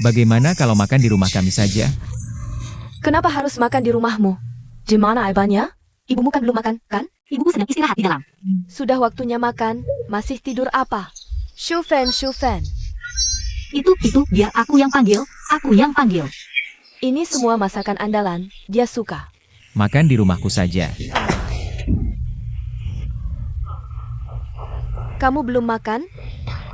Bagaimana kalau makan di rumah kami saja? Kenapa harus makan di rumahmu? Di mana Aibannya? Ibumu kan belum makan, kan? Ibumu sedang istirahat di dalam. Sudah waktunya makan, masih tidur apa? Shufen. Itu, biar aku yang panggil. Ini semua masakan andalan, dia suka. Makan di rumahku saja. Kamu belum makan?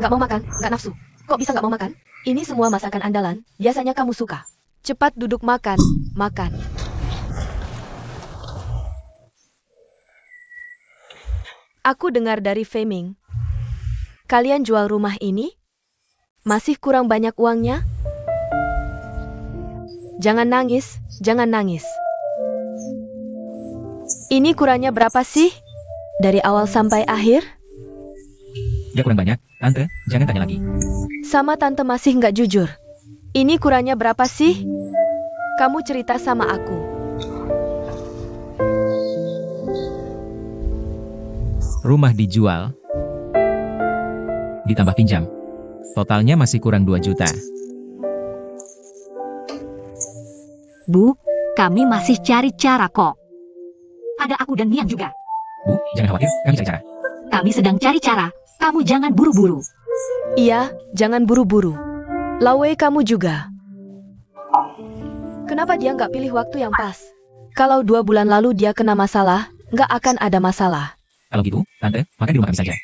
Gak mau makan, gak nafsu. Kok bisa gak mau makan? Ini semua masakan andalan, biasanya kamu suka. Cepat duduk makan. Aku dengar dari Feming. Kalian jual rumah ini? Masih kurang banyak uangnya? Jangan nangis. Ini kurangnya berapa sih? Dari awal sampai akhir? Gak kurang banyak, Tante, jangan tanya lagi. Sama Tante masih nggak jujur. Ini kurangnya berapa sih? Kamu cerita sama aku. Rumah dijual, ditambah pinjam. Totalnya masih kurang 2 juta. Bu, kami masih cari cara kok. Ada aku dan Nian juga. Bu, jangan khawatir, kami cari cara. Kami sedang cari cara. Kamu jangan buru-buru. Iya, jangan buru-buru. Lawe kamu juga. Kenapa dia nggak pilih waktu yang pas? Kalau 2 bulan lalu dia kena masalah, nggak akan ada masalah. Kalau gitu, Tante, makan di rumah kami saja.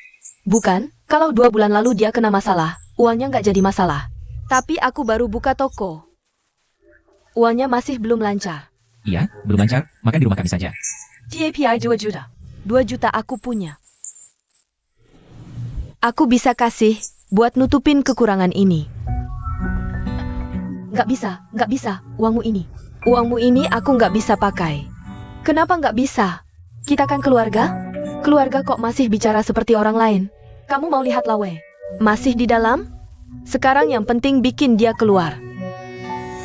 Bukan, kalau 2 bulan lalu dia kena masalah, uangnya nggak jadi masalah. Tapi aku baru buka toko. Uangnya masih belum lancar. Iya, belum lancar, makan di rumah kami saja. TAPI 2 juta. 2 juta aku punya. Aku bisa kasih, buat nutupin kekurangan ini. Nggak bisa, uangmu ini aku nggak bisa pakai. Kenapa nggak bisa? Kita kan keluarga? Keluarga kok masih bicara seperti orang lain? Kamu mau lihat Lawe? Masih di dalam? Sekarang yang penting bikin dia keluar.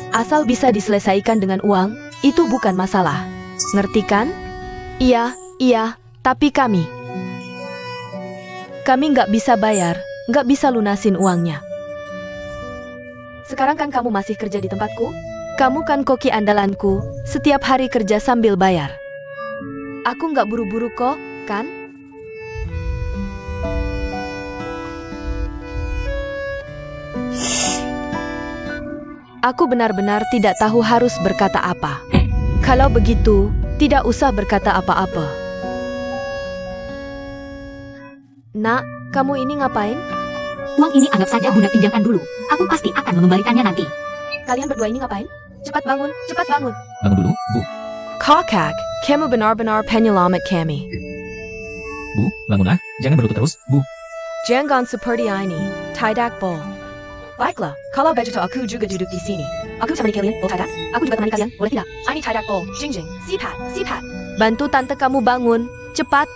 Asal bisa diselesaikan dengan uang, itu bukan masalah. Ngerti kan? Iya, tapi kami nggak bisa bayar, nggak bisa lunasin uangnya. Sekarang kan kamu masih kerja di tempatku? Kamu kan koki andalanku, setiap hari kerja sambil bayar. Aku nggak buru-buru kok, kan? Aku benar-benar tidak tahu harus berkata apa. Kalau begitu, tidak usah berkata apa-apa. Nak, kamu ini ngapain? Uang ini anggap saja Bunda pinjamkan dulu. Aku pasti akan mengembalikannya nanti. Kalian berdua ini ngapain? Cepat bangun. Bangun dulu, Bu. Kakak, kamu benar-benar penyelamat kami. Bu, bangunlah, jangan berlutut terus, Bu. Jangan seperti ini, tidak boleh. Baiklah, kalau begitu aku juga duduk di sini. Aku temani kalian, boleh tidak? Aku juga temani kalian, boleh tidak? Ini tidak boleh. Jing, sipat. Bantu tante kamu bangun, cepat.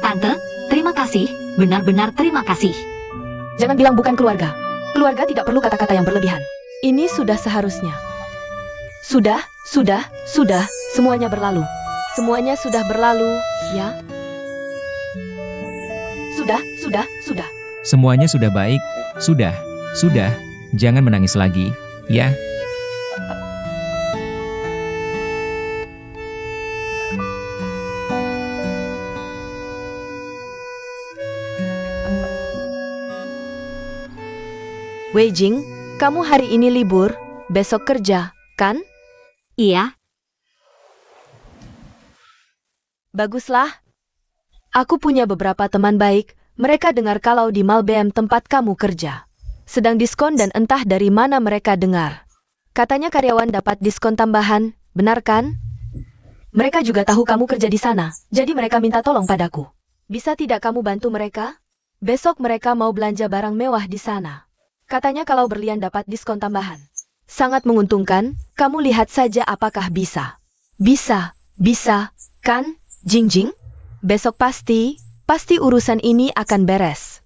Tante, terima kasih. Benar-benar terima kasih. Jangan bilang bukan keluarga. Keluarga tidak perlu kata-kata yang berlebihan. Ini sudah seharusnya. Sudah. Semuanya berlalu. Semuanya sudah berlalu, ya? Sudah. Semuanya sudah baik, sudah. Jangan menangis lagi, ya. Wei Jing, kamu hari ini libur, besok kerja, kan? Iya. Baguslah. Aku punya beberapa teman baik, mereka dengar kalau di Mall BM tempat kamu kerja sedang diskon dan entah dari mana mereka dengar. Katanya karyawan dapat diskon tambahan, benar kan? Mereka juga tahu kamu kerja di sana, jadi mereka minta tolong padaku. Bisa tidak kamu bantu mereka? Besok mereka mau belanja barang mewah di sana. Katanya kalau berlian dapat diskon tambahan. Sangat menguntungkan, kamu lihat saja apakah bisa. Bisa, kan, Jing? Besok pasti urusan ini akan beres.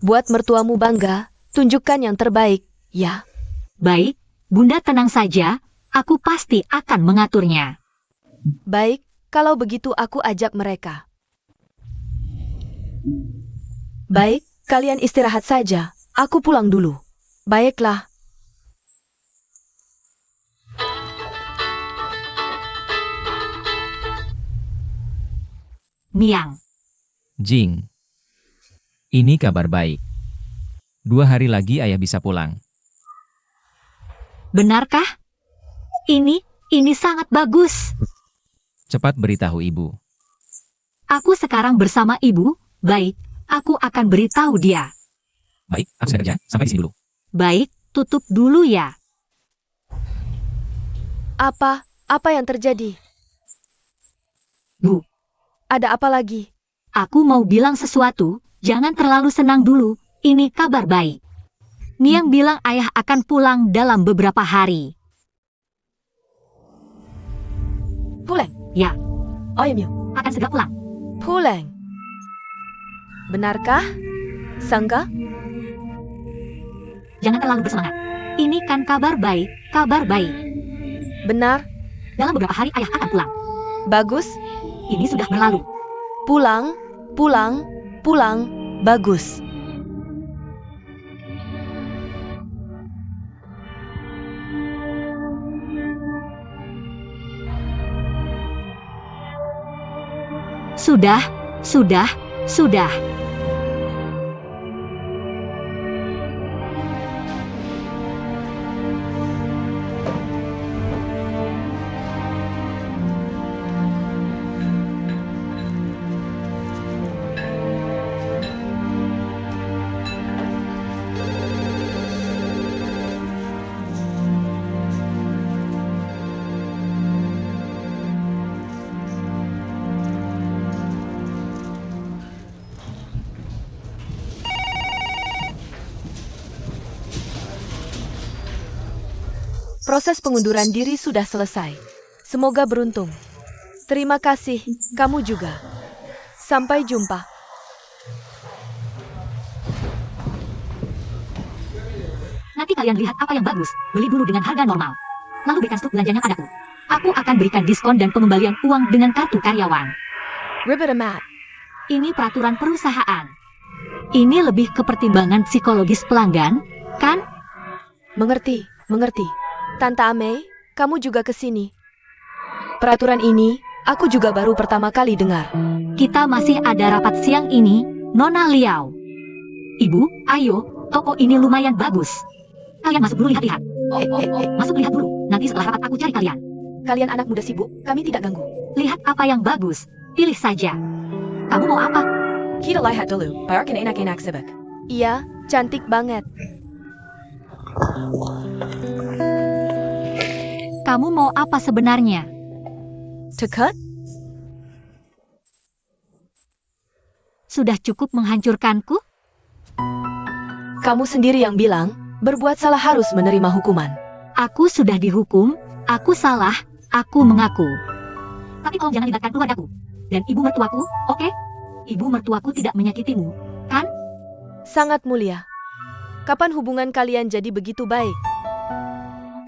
Buat mertuamu bangga, tunjukkan yang terbaik, ya. Baik, Bunda tenang saja, aku pasti akan mengaturnya. Baik, kalau begitu aku ajak mereka. Baik, kalian istirahat saja, aku pulang dulu. Baiklah. Miang. Jing. Ini kabar baik. 2 hari lagi ayah bisa pulang. Benarkah? Ini sangat bagus. Cepat beritahu ibu. Aku sekarang bersama ibu. Baik, aku akan beritahu dia. Baik, aku sudah kerja. Sampai di sini dulu. Baik, tutup dulu ya. Apa yang terjadi? Bu, Ada apa lagi? aku mau bilang sesuatu. Jangan terlalu senang dulu. Ini kabar baik. Miang bilang ayah akan pulang dalam beberapa hari. Pulang. Ya, Oh ya, Miu. akan segera pulang. Pulang. Benarkah? Sangka? Jangan terlalu bersemangat. Ini kan kabar baik, kabar baik. Benar? Dalam beberapa hari ayah akan pulang. Bagus? Ini sudah berlalu. Pulang. Bagus. Sudah. Proses pengunduran diri sudah selesai. Semoga beruntung. Terima kasih, kamu juga. Sampai jumpa. Nanti kalian lihat apa yang bagus. Beli dulu dengan harga normal. Lalu berikan stok belanjanya padaku. Aku akan berikan diskon dan pengembalian uang dengan kartu karyawan. Ribbit Mat. Ini peraturan perusahaan. Ini lebih ke pertimbangan psikologis pelanggan, kan? Mengerti. Tante Amei, kamu juga ke sini. Peraturan ini, aku juga baru pertama kali dengar. Kita masih ada rapat siang ini, Nona Liao. Ibu, ayo, toko ini lumayan bagus. Kalian masuk dulu lihat-lihat. Masuk lihat dulu, nanti setelah rapat aku cari kalian. Kalian anak muda sibuk, kami tidak ganggu. Lihat apa yang bagus, pilih saja. Kamu mau apa? Kita lihat dulu, bayarkan enak-enak sibuk. Iya, cantik banget. Kamu mau apa sebenarnya? Tekut? Sudah cukup menghancurkanku? Kamu sendiri yang bilang, berbuat salah harus menerima hukuman. Aku sudah dihukum, aku salah, aku mengaku. Tapi tolong jangan libatkan keluargaku. Dan ibu mertuaku, oke? Ibu mertuaku tidak menyakitimu, kan? Sangat mulia. Kapan hubungan kalian jadi begitu baik?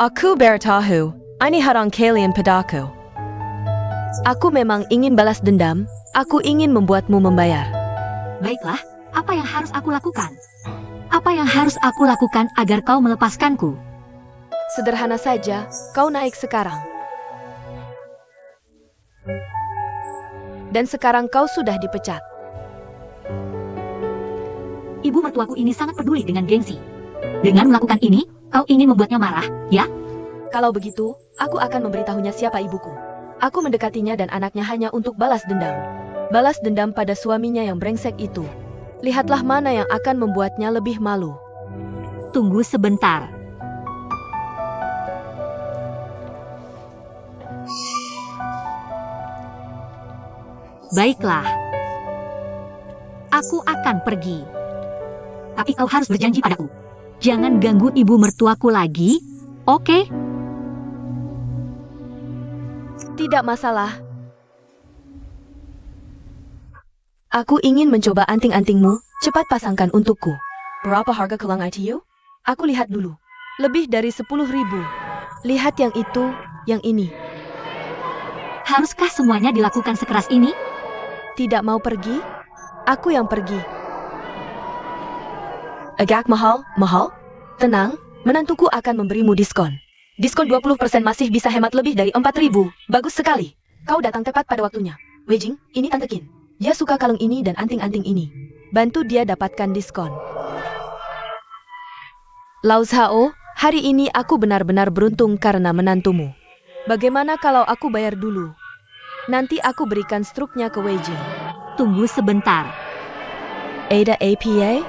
Aku bertahu, ini harang kalian padaku. Aku memang ingin balas dendam, aku ingin membuatmu membayar. Baiklah, apa yang harus aku lakukan? Apa yang harus aku lakukan agar kau melepaskanku? Sederhana saja, kau naik sekarang. Dan sekarang kau sudah dipecat. Ibu mertuaku ini sangat peduli dengan gengsi. Dengan melakukan ini, kau ingin membuatnya marah, ya? Kalau begitu, aku akan memberitahunya siapa ibuku. Aku mendekatinya dan anaknya hanya untuk balas dendam. Balas dendam pada suaminya yang brengsek itu. Lihatlah mana yang akan membuatnya lebih malu. Tunggu sebentar. Baiklah. Aku akan pergi. Tapi kau harus berjanji padaku. Jangan ganggu ibu mertuaku lagi, oke? Tidak masalah. Aku ingin mencoba anting-antingmu, cepat pasangkan untukku. Berapa harga gelang ITU? Aku lihat dulu. Lebih dari 10.000. Lihat yang itu, yang ini. Haruskah semuanya dilakukan sekeras ini? Tidak mau pergi? Aku yang pergi. Agak mahal? Tenang, menantuku akan memberimu diskon. Diskon 20% masih bisa hemat lebih dari 4.000. Bagus sekali. Kau datang tepat pada waktunya. Wei Jing, ini Tante Qin. Dia suka kalung ini dan anting-anting ini. Bantu dia dapatkan diskon. Lau Zhao, hari ini aku benar-benar beruntung karena menantumu. Bagaimana kalau aku bayar dulu? Nanti aku berikan struknya ke Wei Jing. Tunggu sebentar. Ada APA?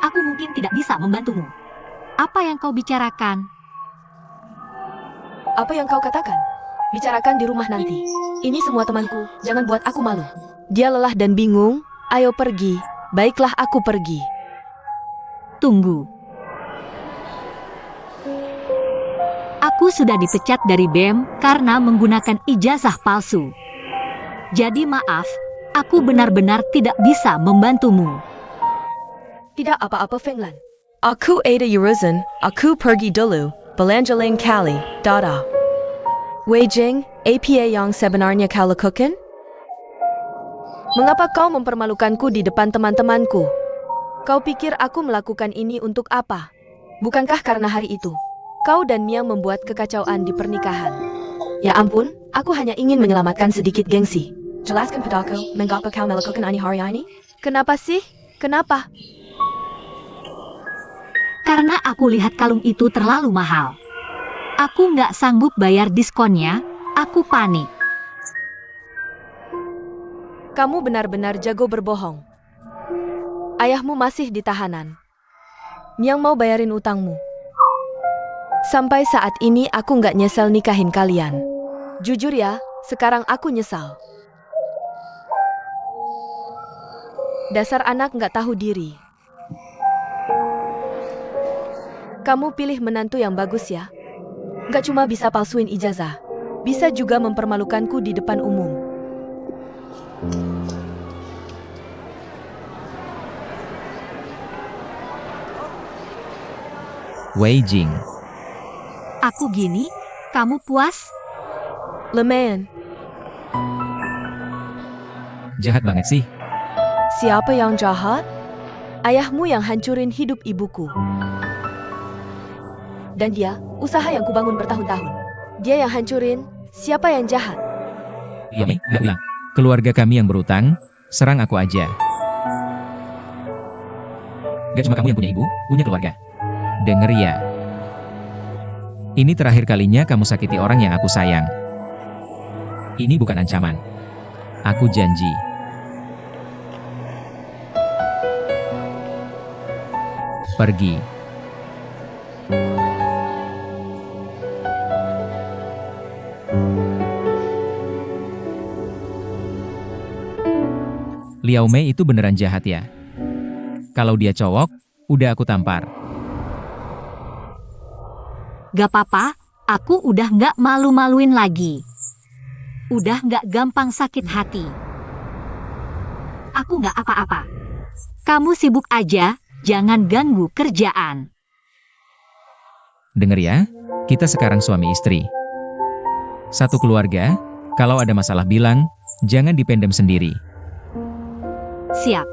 Aku mungkin tidak bisa membantumu. Apa yang kau bicarakan? Apa yang kau katakan? Bicarakan di rumah nanti. Ini semua temanku, jangan buat aku malu. Dia lelah dan bingung, ayo pergi. Baiklah aku pergi. Tunggu. Aku sudah dipecat dari BEM karena menggunakan ijazah palsu. Jadi maaf, aku benar-benar tidak bisa membantumu. Tidak apa-apa Fenglan. Aku ada urusan, aku pergi dulu. Belanja lain kali, dadah. Wei Jing, APA yang sebenarnya kau lakukan? Mengapa kau mempermalukanku di depan teman-temanku? Kau pikir aku melakukan ini untuk apa? Bukankah karena hari itu? Kau dan Miang membuat kekacauan di pernikahan. Ya ampun, aku hanya ingin menyelamatkan sedikit gengsi. Jelaskan padaku, mengapa kau melakukan ini hari ini? Kenapa sih? Kenapa? Karena aku lihat kalung itu terlalu mahal. Aku nggak sanggup bayar diskonnya, aku panik. Kamu benar-benar jago berbohong. Ayahmu masih di tahanan. Miang mau bayarin utangmu. Sampai saat ini aku nggak nyesel nikahin kalian. Jujur ya, sekarang aku nyesal. Dasar anak nggak tahu diri. Kamu pilih menantu yang bagus ya. Nggak cuma bisa palsuin ijazah, bisa juga mempermalukanku di depan umum. Wei Jing. Aku gini, kamu puas? Lumayan. Jahat banget sih. Siapa yang jahat? Ayahmu yang hancurin hidup ibuku. Dan dia, usaha yang kubangun bertahun-tahun. Dia yang hancurin, siapa yang jahat? Iya, Mei, nggak bilang. Keluarga kami yang berutang, serang aku aja. Gak cuma kamu yang punya ibu, punya keluarga. Dengar ya. Ini terakhir kalinya kamu sakiti orang yang aku sayang. Ini bukan ancaman. Aku janji. Pergi. Liao Mei itu beneran jahat ya. Kalau dia cowok, udah aku tampar. Gak apa-apa, aku udah nggak malu-maluin lagi. Udah nggak gampang sakit hati. Aku nggak apa-apa. Kamu sibuk aja, jangan ganggu kerjaan. Dengar ya, kita sekarang suami istri. Satu keluarga, kalau ada masalah bilang, jangan dipendam sendiri. Siap.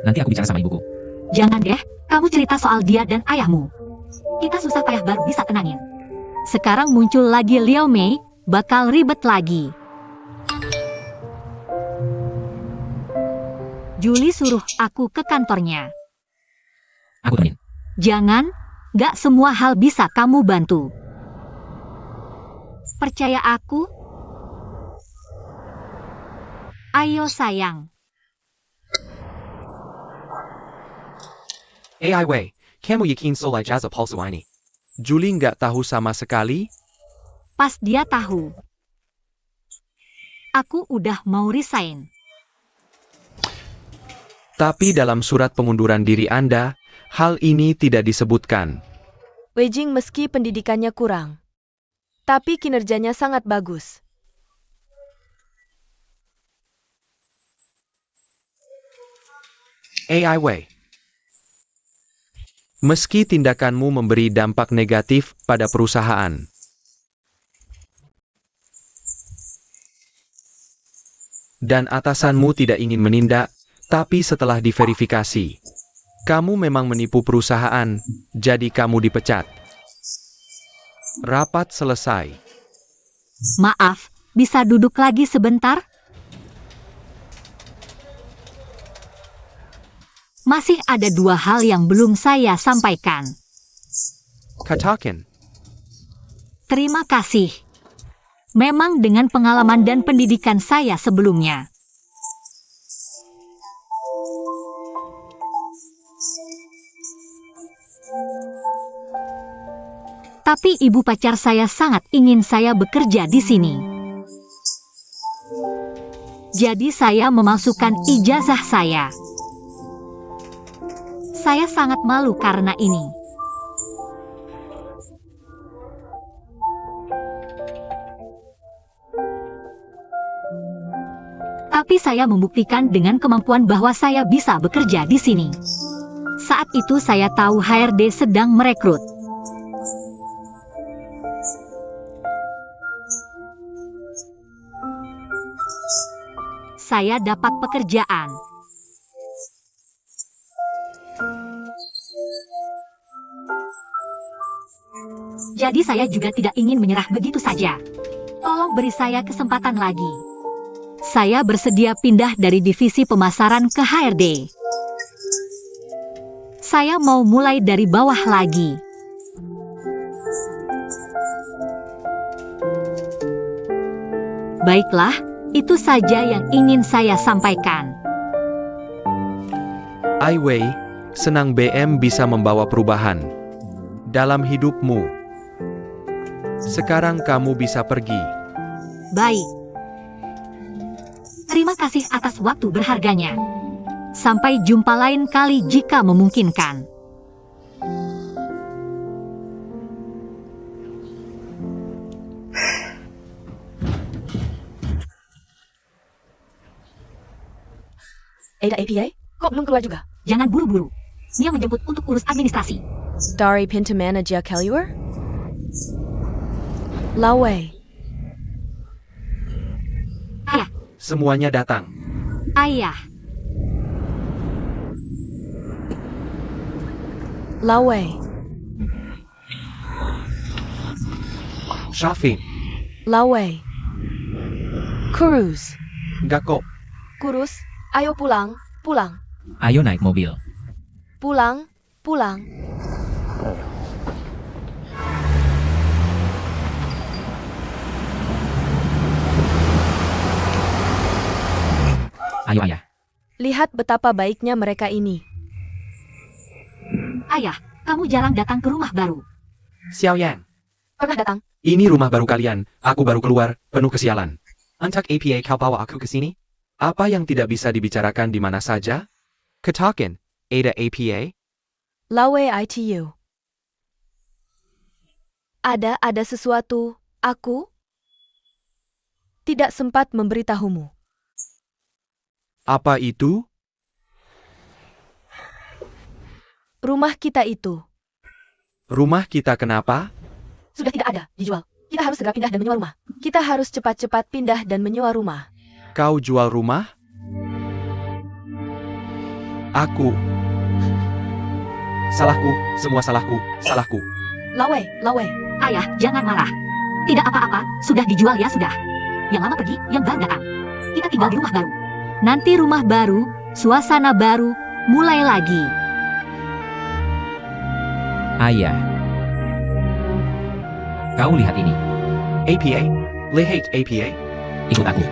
Nanti aku bicara sama ibuku. Jangan deh, kamu cerita soal dia dan ayahmu. Kita susah payah baru bisa tenangin. Sekarang muncul lagi Liao Mei, bakal ribet lagi. Julie suruh aku ke kantornya. Aku temenin. Jangan, gak semua hal bisa kamu bantu. Percaya aku? Ayo sayang. AI Wei, kamu yakin soal ijazah palsu ini? Julie nggak tahu sama sekali? Pas dia tahu. Aku udah mau resign. Tapi dalam surat pengunduran diri Anda, hal ini tidak disebutkan. Wei Jing meski pendidikannya kurang, tapi kinerjanya sangat bagus. AI Wei. Meski tindakanmu memberi dampak negatif pada perusahaan, dan atasanmu tidak ingin menindak, tapi setelah diverifikasi, kamu memang menipu perusahaan, jadi kamu dipecat. Rapat selesai. Maaf, bisa duduk lagi sebentar? Masih ada 2 hal yang belum saya sampaikan. Katakan. Terima kasih. Memang dengan pengalaman dan pendidikan saya sebelumnya. Tapi ibu pacar saya sangat ingin saya bekerja di sini. Jadi saya memasukkan ijazah saya. Saya sangat malu karena ini. Tapi saya membuktikan dengan kemampuan bahwa saya bisa bekerja di sini. Saat itu saya tahu HRD sedang merekrut. Saya dapat pekerjaan. Jadi saya juga tidak ingin menyerah begitu saja. Tolong beri saya kesempatan lagi. Saya bersedia pindah dari divisi pemasaran ke HRD. Saya mau mulai dari bawah lagi. Baiklah, itu saja yang ingin saya sampaikan. Ai Wei, senang BM bisa membawa perubahan dalam hidupmu. Sekarang kamu bisa pergi. Baik. Terima kasih atas waktu berharganya. Sampai jumpa lain kali jika memungkinkan. Ada APA? Kok belum keluar juga? Jangan buru-buru. Dia menjemput untuk urus administrasi. Dari pintu manajer keluar? Lawei. Ayah, Semuanya datang. ayah, Lawei. Shafin, Lawei. Kurus. Gakko, Kurus, ayo pulang, pulang. Ayo naik mobil. Pulang, pulang. Ayo ayah. Lihat betapa baiknya mereka ini. ayah, kamu jarang datang ke rumah baru. Xiao Yang. Pernah datang? Ini rumah baru kalian, aku baru keluar, penuh kesialan. Antak APA kau bawa aku ke sini? Apa yang tidak bisa dibicarakan di mana saja? Katakan, Ada APA? Lawei ITU. Ada sesuatu, aku tidak sempat memberitahumu. Apa itu? Rumah kita itu Rumah kita kenapa? sudah tidak ada, dijual. Kita harus segera pindah dan menyewa rumah. Kita harus cepat-cepat pindah dan menyewa rumah. Kau jual rumah? Aku. Salahku, semua salahku, salahku. Lawei, Lawei. Ayah, jangan marah. Tidak apa-apa, sudah dijual ya sudah. Yang lama pergi, yang baru datang. Kita tinggal di rumah baru. Nanti rumah baru, suasana baru, mulai lagi. Ayah. Kau lihat ini. APA? Lihat APA? Ikut aku.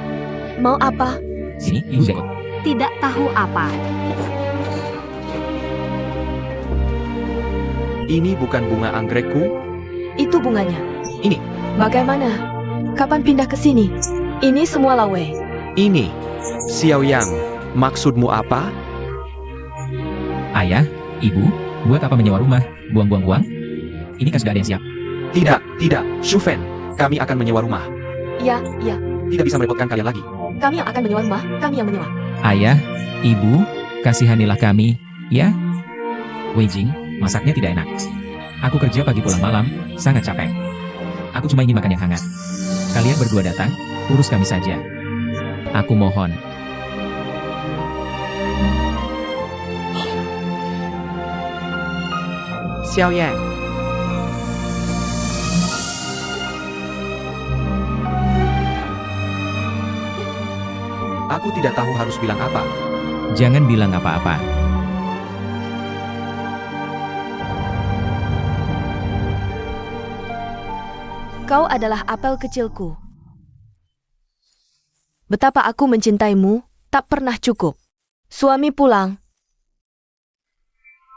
Mau apa? Sini, ibu ikut. Tidak tahu apa. Ini bukan bunga anggrekku? Itu bunganya. Ini. Bagaimana? Kapan pindah ke sini? Ini semua Lawei. Ini. Xiao Yang, maksudmu apa? Ayah, ibu, buat apa menyewa rumah? Buang-buang uang? Ini kan sudah ada yang siap. Tidak, Shufen. Kami akan menyewa rumah. Iya, iya. Tidak bisa merepotkan kalian lagi. Kami yang akan menyewa rumah, kami yang menyewa. Ayah, ibu, kasihanilah kami, ya? Wei Jing, masaknya tidak enak. Aku kerja pagi pulang malam, sangat capek. Aku cuma ingin makan yang hangat. Kalian berdua datang, urus kami saja. Aku mohon. Xiao Yang. Aku tidak tahu harus bilang apa. Jangan bilang apa-apa. Kau adalah apel kecilku. Betapa aku mencintaimu, tak pernah cukup. Suami pulang,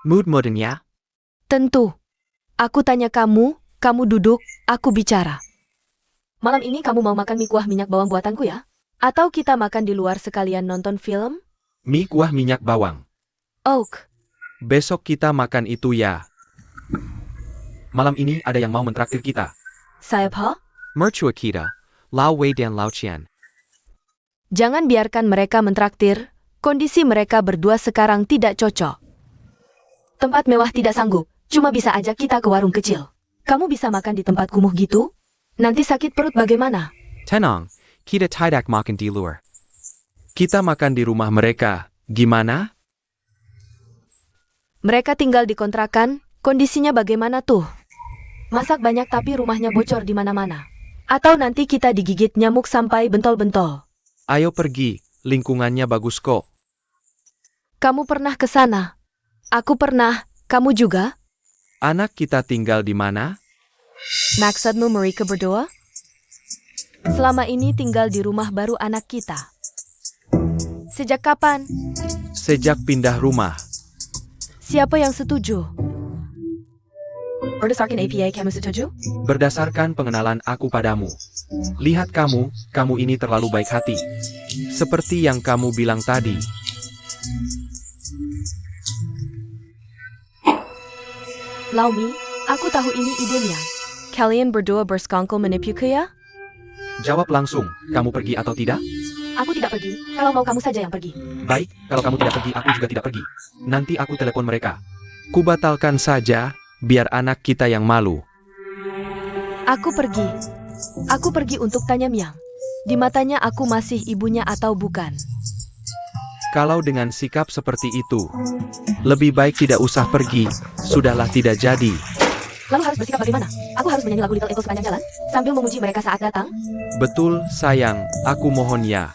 Mood-mooden ya? tentu. Aku tanya kamu, kamu duduk, aku bicara. Malam ini kamu mau makan mie kuah minyak bawang buatanku ya? Atau kita makan di luar sekalian nonton film? Mie kuah minyak bawang. Oak, Besok kita makan itu ya. Malam ini ada yang mau mentraktir kita. siapa? Mertua kita, Lao Wei dan Lao Qian. Jangan biarkan mereka mentraktir, kondisi mereka berdua sekarang tidak cocok. Tempat mewah tidak sanggup, cuma bisa ajak kita ke warung kecil. Kamu bisa makan di tempat kumuh gitu? Nanti sakit perut bagaimana? Tenang, kita tidak makan di luar. Kita makan di rumah mereka. Gimana? Mereka tinggal di kontrakan, kondisinya bagaimana tuh? Masak banyak tapi rumahnya bocor di mana-mana. Atau nanti kita digigit nyamuk sampai bentol-bentol. Ayo pergi, lingkungannya bagus kok. Kamu pernah ke sana? Aku pernah, kamu juga? Anak kita tinggal di mana? Maksudmu mereka berdua? Selama ini tinggal di rumah baru anak kita. Sejak kapan? Sejak pindah rumah. Siapa yang setuju? Berdasarkan APA kamu setuju? Berdasarkan pengenalan aku padamu. Lihat kamu ini terlalu baik hati. Seperti yang kamu bilang tadi. Laumi, aku tahu ini idenya. Kalian berdua bersekongkol menipuku ya? Jawab langsung, kamu pergi atau tidak? Aku tidak pergi, kalau mau kamu saja yang pergi. Baik, kalau kamu tidak pergi, aku juga tidak pergi. Nanti aku telepon mereka. Kubatalkan saja, biar anak kita yang malu. Aku pergi. Aku pergi untuk tanya Miang. Di matanya aku masih ibunya atau bukan? Kalau dengan sikap seperti itu, lebih baik tidak usah pergi, sudahlah tidak jadi. Lalu harus bersikap bagaimana? Aku harus menyanyi lagu Little Eagle sepanjang jalan, sambil memuji mereka saat datang? Betul, sayang, aku mohon ya.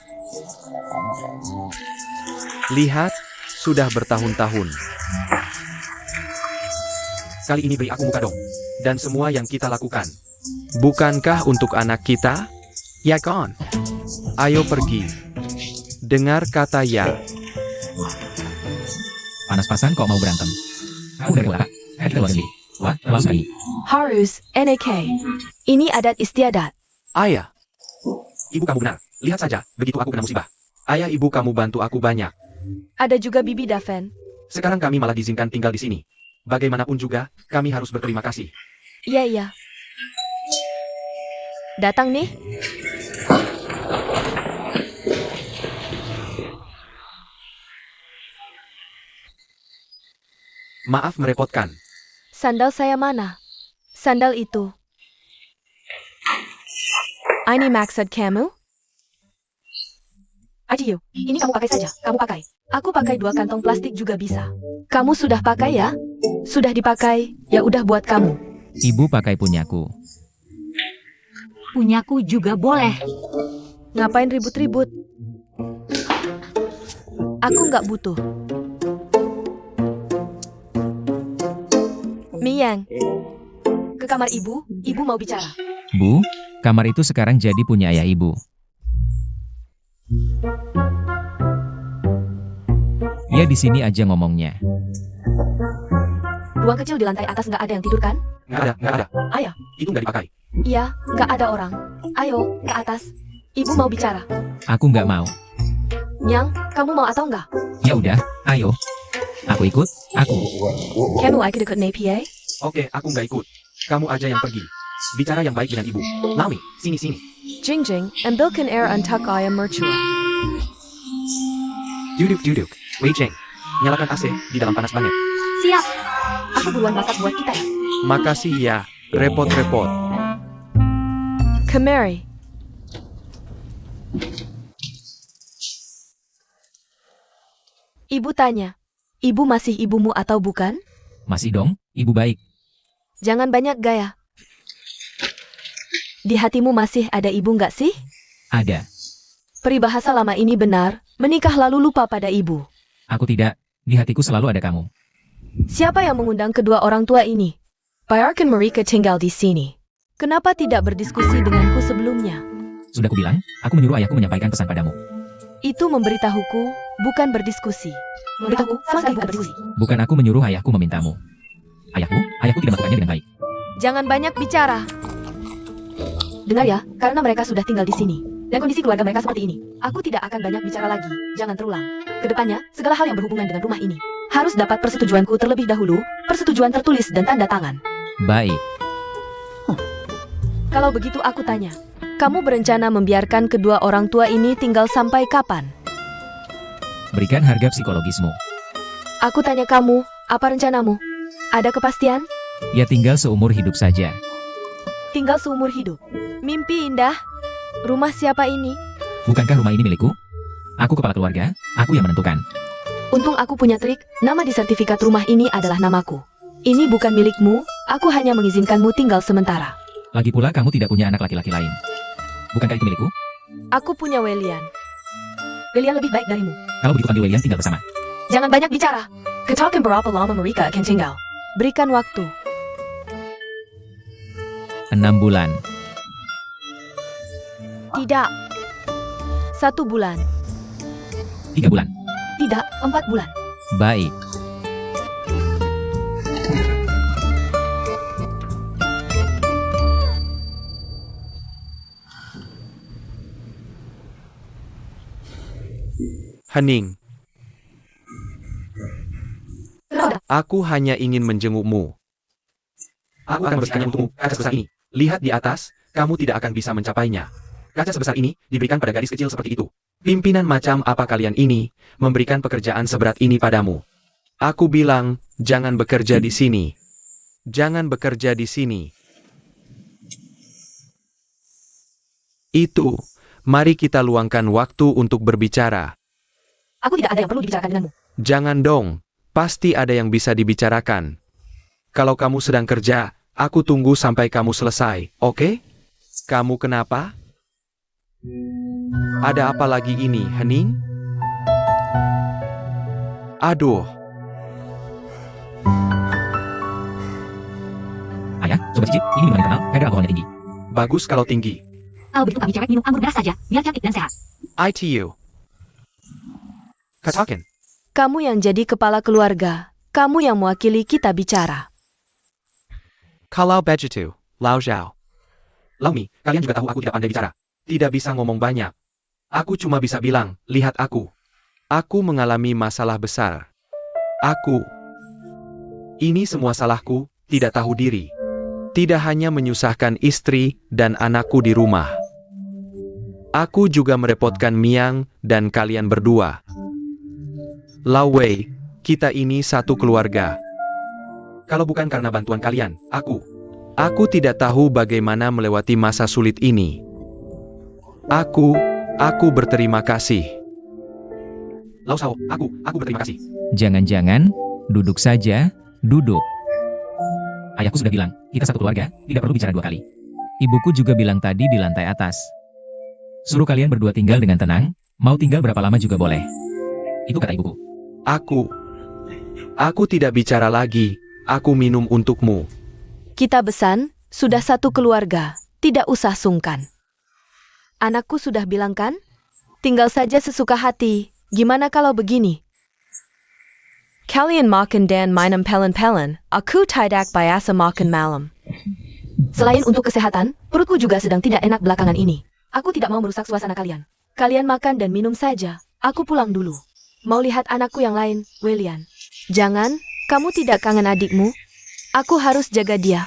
Lihat, sudah bertahun-tahun. Kali ini beri aku muka dong. Dan semua yang kita lakukan. Bukankah untuk anak kita? Ya kan? Ayo pergi. Dengar kata ya. Panas-pasan kok mau berantem. Aku udah kelar. Kita keluar sendiri. Wah, langsung lagi. Harus, NAK. Ini adat istiadat. Ayah. Ibu kamu benar. Lihat saja, begitu aku kena musibah. Ayah ibu kamu bantu aku banyak. Ada juga Bibi Daven. Sekarang kami malah diizinkan tinggal di sini. Bagaimanapun juga, kami harus berterima kasih. Iya. Datang nih. Maaf merepotkan. Sandal saya mana? Sandal itu. Ini maksud kamu? Ajiyo, ini kamu pakai saja. Kamu pakai. Aku pakai 2 kantong plastik juga bisa. Kamu sudah pakai ya? Sudah dipakai, ya udah buat kamu. Ibu pakai punyaku. Punyaku juga boleh. Ngapain ribut-ribut? Aku nggak butuh. Miyang, ke kamar ibu mau bicara. Bu, kamar itu sekarang jadi punya ayah ibu. Ya di sini aja ngomongnya. Ruang kecil di lantai atas nggak ada yang tidur kan? Nggak ada. Ayah. Itu nggak dipakai. Iya, nggak ada orang. Ayo, ke atas. Ibu mau bicara. Aku nggak mau. Nyang, kamu mau atau nggak? Ya udah, ayo. Aku ikut, aku. Kamu like ikut NAPA? Oke, aku nggak ikut. Kamu aja yang pergi. Bicara yang baik dengan ibu. Naomi, sini. Jingjing, ambilkan air untuk ayam mertua. Duduk. Wei Cheng. Nyalakan AC, di dalam panas banget. Siap. Aku buruan masak buat kita ya. Makasih ya, repot-repot. Kemari. Ibu tanya, ibu masih ibumu atau bukan? Masih dong, ibu baik. Jangan banyak gaya. Di hatimu masih ada ibu nggak sih? Ada. Peribahasa lama ini benar, menikah lalu lupa pada ibu. Aku tidak, di hatiku selalu ada kamu. Siapa yang mengundang kedua orang tua ini? Biarkan mereka tinggal di sini. Kenapa tidak berdiskusi denganku sebelumnya? Sudah kubilang, aku menyuruh ayahku menyampaikan pesan padamu. Itu memberitahuku, bukan berdiskusi. Memberitahu sama sekali bukan berdiskusi. Bukan aku menyuruh ayahku memintamu. Ayahku tidak melakukannya dengan baik. Jangan banyak bicara. Dengar ya, karena mereka sudah tinggal di sini. Dan kondisi keluarga mereka seperti ini. Aku tidak akan banyak bicara lagi, jangan terulang. Kedepannya, segala hal yang berhubungan dengan rumah ini harus dapat persetujuanku terlebih dahulu, persetujuan tertulis dan tanda tangan. Baik, Kalau begitu aku tanya, kamu berencana membiarkan kedua orang tua ini tinggal sampai kapan? berikan harga psikologismu. Aku tanya kamu, apa rencanamu? Ada kepastian? Ya tinggal seumur hidup saja. Tinggal seumur hidup. Mimpi indah. Rumah siapa ini? Bukankah rumah ini milikku? Aku kepala keluarga, aku yang menentukan. Untung aku punya trik, nama di sertifikat rumah ini adalah namaku. Ini bukan milikmu, aku hanya mengizinkanmu tinggal sementara. Lagi pula kamu tidak punya anak laki-laki lain. Bukankah itu milikku? Aku punya Welian. William lebih baik darimu. Kalau begitu panggil William tinggal bersama. Jangan banyak bicara. Katakan berapa lama mereka akan tinggal. Berikan waktu. 6 bulan. Tidak. 1 bulan. 3 bulan. Tidak, 4 bulan. Baik. Hening. Kenapa? Aku hanya ingin menjengukmu. Aku akan membersihkannya untukmu, kaca sebesar ini. Lihat di atas, kamu tidak akan bisa mencapainya. Kaca sebesar ini diberikan pada gadis kecil seperti itu. Pimpinan macam apa kalian ini, memberikan pekerjaan seberat ini padamu. Aku bilang, jangan bekerja di sini. Jangan bekerja di sini. Itu, mari kita luangkan waktu untuk berbicara. Aku tidak ada yang perlu dibicarakan denganmu. Jangan dong, pasti ada yang bisa dibicarakan. Kalau kamu sedang kerja, aku tunggu sampai kamu selesai, oke? Kamu kenapa? Ada apa lagi ini, Hening? Aduh, Ayah, coba cicip, ini minuman yang terkenal, kadar alkoholnya tinggi. bagus kalau tinggi. Kalau begitu kami cewek minum anggur merah saja, biar cantik dan sehat. ITU. Katakan, Kamu yang jadi kepala keluarga. Kamu yang mewakili kita bicara. kalau begitu, Lao Zhao. Laumi, kalian juga tahu aku tidak pandai bicara. Tidak bisa ngomong banyak. Aku cuma bisa bilang, lihat aku. Aku mengalami masalah besar. Aku. Ini semua salahku, tidak tahu diri. Tidak hanya menyusahkan istri dan anakku di rumah. Aku juga merepotkan Miang dan kalian berdua. Lao Wei, kita ini satu keluarga. Kalau bukan karena bantuan kalian, aku tidak tahu bagaimana melewati masa sulit ini. Aku berterima kasih. Lao Shao, aku berterima kasih. Jangan-jangan, duduk saja, duduk. Ayahku sudah bilang, kita satu keluarga, tidak perlu bicara 2 kali. Ibuku juga bilang tadi di lantai atas. Suruh kalian berdua tinggal dengan tenang, mau tinggal berapa lama juga boleh. Itu kata ibuku. Aku tidak bicara lagi, aku minum untukmu. Kita besan, sudah satu keluarga. Tidak usah sungkan. Anakku sudah bilang kan? Tinggal saja sesuka hati. Gimana kalau begini? Kalian makan dan minum pelen-pelen, aku tidak biasa makan malam. Selain untuk kesehatan, perutku juga sedang tidak enak belakangan ini. Aku tidak mau merusak suasana kalian. Kalian makan dan minum saja. Aku pulang dulu. Mau lihat anakku yang lain, Welian. Jangan, kamu tidak kangen adikmu? Aku harus jaga dia.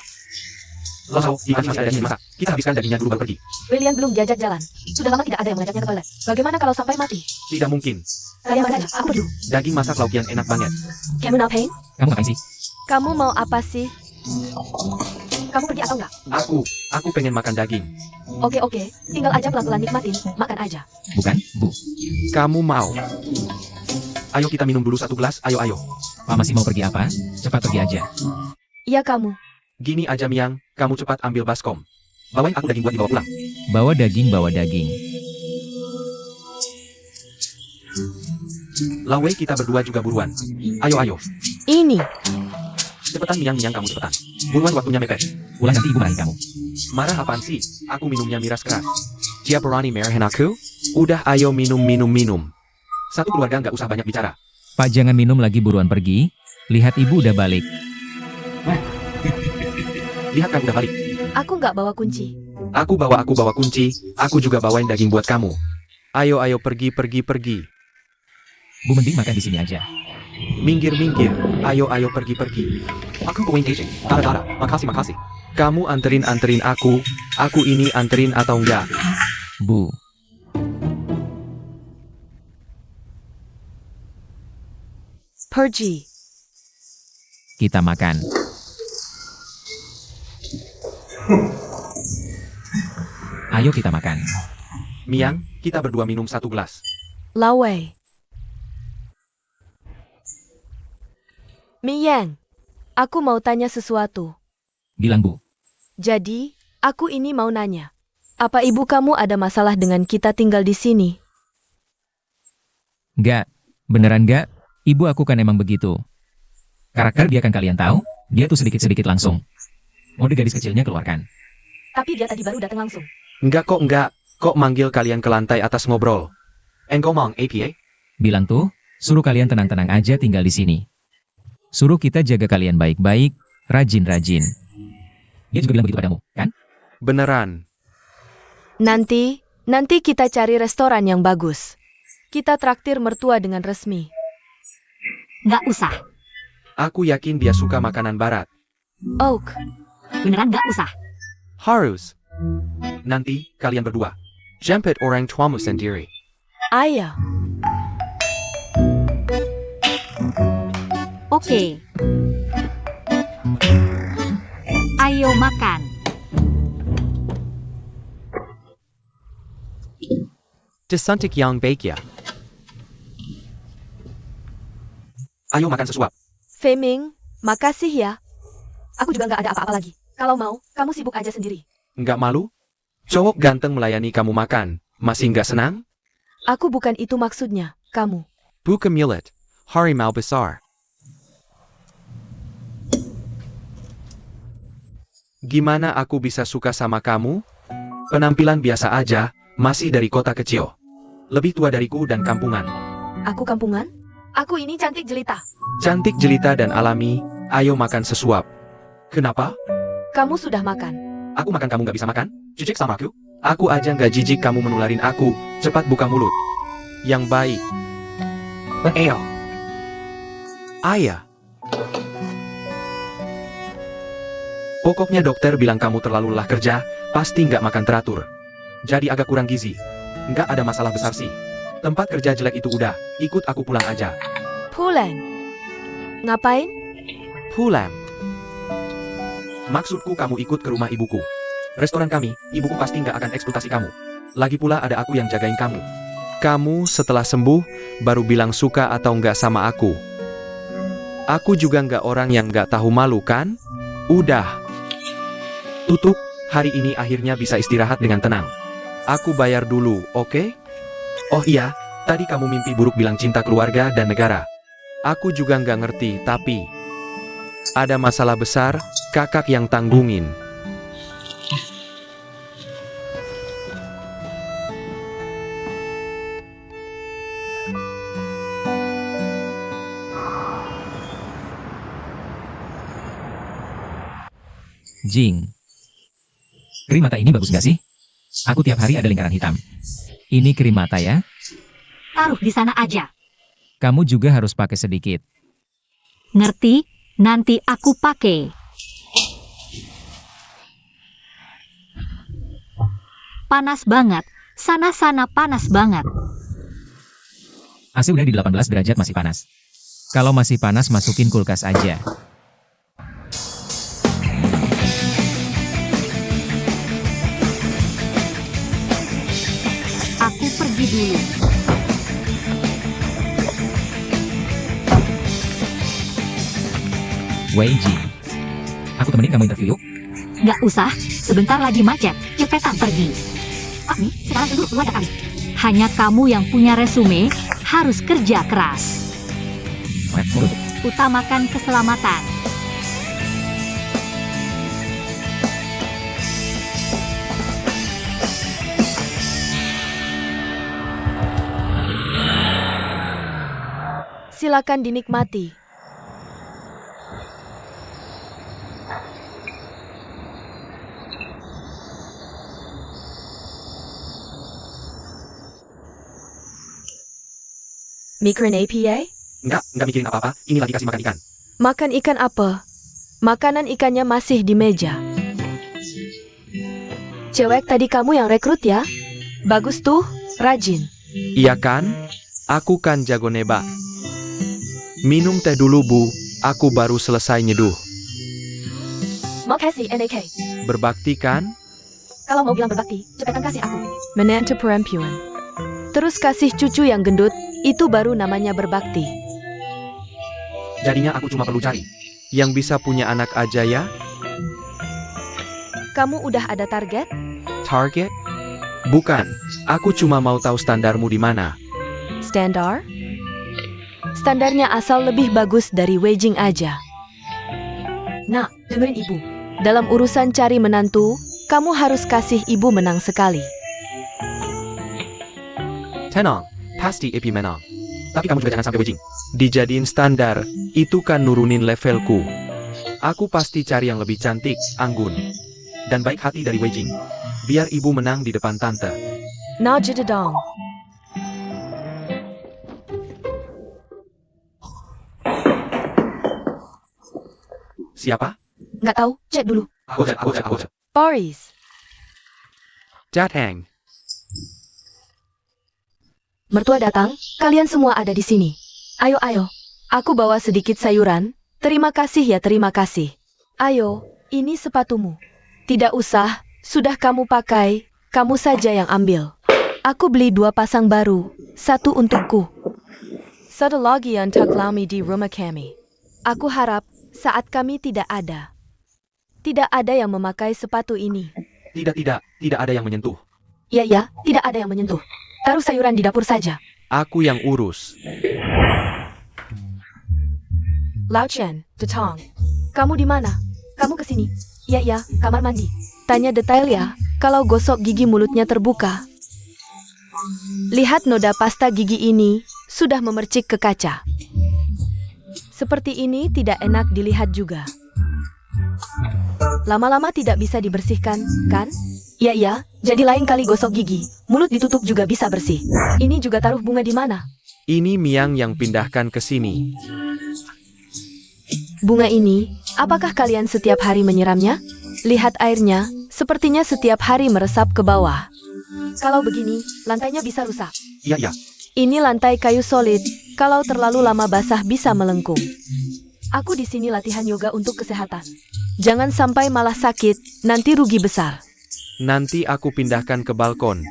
Lao Shao, di masih ada daging masak. Kita habiskan dagingnya dulu baru pergi. William belum diajak jalan. Sudah lama tidak ada yang mengajaknya ke toilet. Bagaimana kalau sampai mati? Tidak mungkin. Kalian saja, aku perlu. Daging masak laukian enak banget. Can we not pain? Kamu ngapain sih? Kamu mau apa sih? Kamu pergi atau enggak? Aku pengen makan daging. Oke, tinggal aja pelan-pelan nikmatin, makan aja. Bukan, Bu. Kamu mau? Ayo kita minum dulu 1 gelas, ayo. Pak masih mau pergi apa? Cepat pergi aja. Iya kamu. Gini aja Miang, kamu cepat ambil baskom. Bawain aku daging buat dibawa pulang. Bawa daging, bawa daging. Lawei, kita berdua juga buruan. Ayo, ayo. Ini, Cepetan Miang, kamu cepetan. Buruan, waktunya mepet. Ulah nanti ibu marahin kamu. Marah apaan sih? Aku minumnya miras keras. Dia berani marahin aku? Udah, ayo minum. Satu keluarga nggak usah banyak bicara. Pak jangan minum lagi buruan pergi. Lihat ibu udah balik. Lihat kan udah balik. aku nggak bawa kunci. Aku bawa kunci. Aku juga bawain daging buat kamu. Ayo, pergi. Bu mending makan di sini aja. Minggir. Ayo, pergi. Aku going aging. Tara. Makasih. Kamu anterin aku. Aku ini anterin atau enggak? Bu. Pergi. Kita makan. Ayo kita makan. Miang, kita berdua minum satu gelas. Lawei. Miyang, aku mau tanya sesuatu. Bilang bu. Jadi, aku ini mau nanya. Apa ibu kamu ada masalah dengan kita tinggal di sini? Enggak. Beneran enggak? Ibu aku kan emang begitu. Karakter dia kan kalian tahu. Dia tuh sedikit-sedikit langsung. Mode gadis kecilnya keluarkan. Tapi dia tadi baru datang langsung. Enggak. Kok manggil kalian ke lantai atas ngobrol? Engomong, APA? Bilang tuh, suruh kalian tenang-tenang aja tinggal di sini. Suruh kita jaga kalian baik-baik, rajin-rajin. Dia juga bilang begitu padamu, kan? Beneran. Nanti kita cari restoran yang bagus. Kita traktir mertua dengan resmi. Nggak usah. Aku yakin dia suka makanan barat. Oak, Beneran nggak usah. Harus. Nanti, kalian berdua. Jemput orang tuamu sendiri. ayo. Oke. Ayo makan. Desantik yang baik ya. Ayo makan sesuap. Feming, makasih ya. Aku juga nggak ada apa-apa lagi. Kalau mau, kamu sibuk aja sendiri. Nggak malu? Cowok ganteng melayani kamu makan. Masih nggak senang? Aku bukan itu maksudnya, kamu. Bukan milet. Harimau besar. Gimana aku bisa suka sama kamu? Penampilan biasa aja, masih dari kota kecil. Lebih tua dariku dan kampungan. Aku kampungan? Aku ini cantik jelita. Cantik jelita dan alami, ayo makan sesuap. Kenapa? Kamu sudah makan. Aku makan kamu nggak bisa makan? Jijik sama aku? Aku aja nggak jijik kamu menularin aku. Cepat buka mulut. Yang baik. Ayo. Ayah. Pokoknya dokter bilang kamu terlalu lelah kerja, pasti nggak makan teratur. Jadi agak kurang gizi. Nggak ada masalah besar sih. Tempat kerja jelek itu udah, ikut aku pulang aja. Pulang. Ngapain? Pulang. Maksudku kamu ikut ke rumah ibuku. Restoran kami, ibuku pasti nggak akan eksploitasi kamu. Lagi pula ada aku yang jagain kamu. Kamu setelah sembuh, baru bilang suka atau nggak sama aku. Aku juga nggak orang yang nggak tahu malu kan? Udah. Tutup, hari ini akhirnya bisa istirahat dengan tenang. Aku bayar dulu, oke? Oh iya, tadi kamu mimpi buruk bilang cinta keluarga dan negara. Aku juga nggak ngerti, tapi ada masalah besar, kakak yang tanggungin. Jing. Krim mata ini bagus nggak sih? Aku tiap hari ada lingkaran hitam. Ini krim mata ya. Taruh di sana aja. Kamu juga harus pakai sedikit. Ngerti? Nanti aku pakai. Panas banget. Sana-sana panas banget. AC udah di 18 derajat masih panas. Kalau masih panas masukin kulkas aja. Aku pergi dulu. Wei Jing. Aku temenin kamu interview yuk. Nggak usah, sebentar lagi macet. Cepetan pergi. Nih, sekarang dulu keluar kali. Hanya kamu yang punya resume, harus kerja keras. Utamakan keselamatan. Silakan dinikmati. Mikron APA? Enggak mikirin apa-apa, ini lagi kasih makan ikan. Makan ikan apa? Makanan ikannya masih di meja. Cewek tadi kamu yang rekrut ya? Bagus tuh, rajin. Iya kan? Aku kan jago nebak. Minum teh dulu bu, aku baru selesai nyeduh. Makasih NAK. Berbakti kan? Kalau mau bilang berbakti, cepetan kasih aku. Menantu perempuan. Terus kasih cucu yang gendut, itu baru namanya berbakti. Jadinya aku cuma perlu cari yang bisa punya anak aja ya. Kamu udah ada target? Target? Bukan, aku cuma mau tahu standarmu di mana. Standar? Standarnya asal lebih bagus dari Weijing aja. Nak, dengerin ibu. Dalam urusan cari menantu, kamu harus kasih ibu menang sekali. Tenang, pasti Epi menang. Tapi kamu juga jangan sampai Weijing. Dijadiin standar, itu kan nurunin levelku. Aku pasti cari yang lebih cantik, anggun, dan baik hati dari Weijing. Biar ibu menang di depan tante. Nah jededong. Siapa? Nggak tahu, cek dulu. Aku cek. Boris. Jateng. Mertua datang, kalian semua ada di sini. Ayo. Aku bawa sedikit sayuran. Terima kasih ya, terima kasih. Ayo, ini sepatumu. Tidak usah, sudah kamu pakai, kamu saja yang ambil. Aku beli 2 pasang baru, 1 untukku. Satu lagi untuk Lami di rumah kami. Aku harap, saat kami tidak ada yang memakai sepatu ini. Tidak ada yang menyentuh. Ya, tidak ada yang menyentuh. Taruh sayuran di dapur saja. Aku yang urus. Lao Chen, Detong. Kamu di mana? Kamu kesini? Ya, kamar mandi. Tanya detail ya, kalau gosok gigi mulutnya terbuka. Lihat noda pasta gigi ini, sudah memercik ke kaca. Seperti ini tidak enak dilihat juga. Lama-lama tidak bisa dibersihkan, kan? Ya, jadi lain kali gosok gigi, mulut ditutup juga bisa bersih. Ini juga taruh bunga di mana? Ini Miang yang pindahkan ke sini. Bunga ini, apakah kalian setiap hari menyiramnya? Lihat airnya, sepertinya setiap hari meresap ke bawah. Kalau begini, lantainya bisa rusak. Iya. Ini lantai kayu solid, kalau terlalu lama basah bisa melengkung. Aku di sini latihan yoga untuk kesehatan. Jangan sampai malah sakit, nanti rugi besar. Nanti aku pindahkan ke balkon.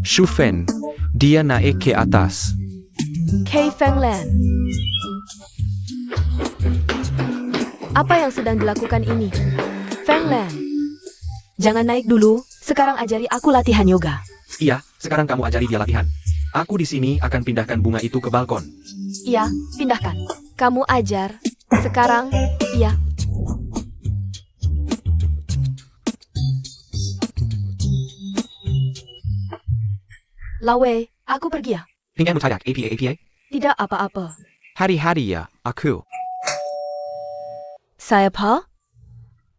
Shufen, dia naik ke atas. Kei Fenglan. Apa yang sedang dilakukan ini? Fenglan. Jangan naik dulu, sekarang ajari aku latihan yoga. Iya, sekarang kamu ajari dia latihan. Aku di sini akan pindahkan bunga itu ke balkon. Iya, pindahkan. Kamu ajar. Sekarang, iya. Lawe, aku pergi ya. Tinggal mutayak, APA. Tidak apa-apa. Hari-hari ya, aku. Saya Pa?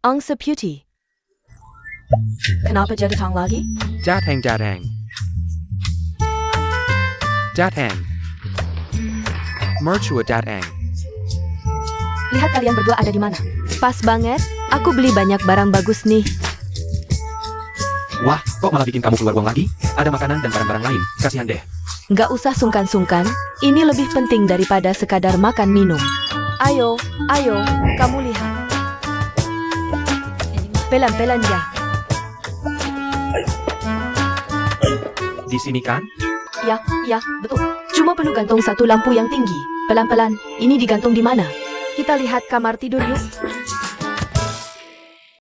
Ang Seputi. Kenapa jadi tang lagi? Jateng. Mertua Jateng. Lihat kalian berdua ada di mana. Pas banget, aku beli banyak barang bagus nih. Wah, kok malah bikin kamu keluar uang lagi? Ada makanan dan barang-barang lain, kasihan deh. Nggak usah sungkan-sungkan, ini lebih penting daripada sekadar makan minum. Ayo, kamu lihat. Pelan-pelan ya. Di sini kan? Ya, betul. Cuma perlu gantung satu lampu yang tinggi. Pelan-pelan, ini digantung di mana? Kita lihat kamar tidur yuk.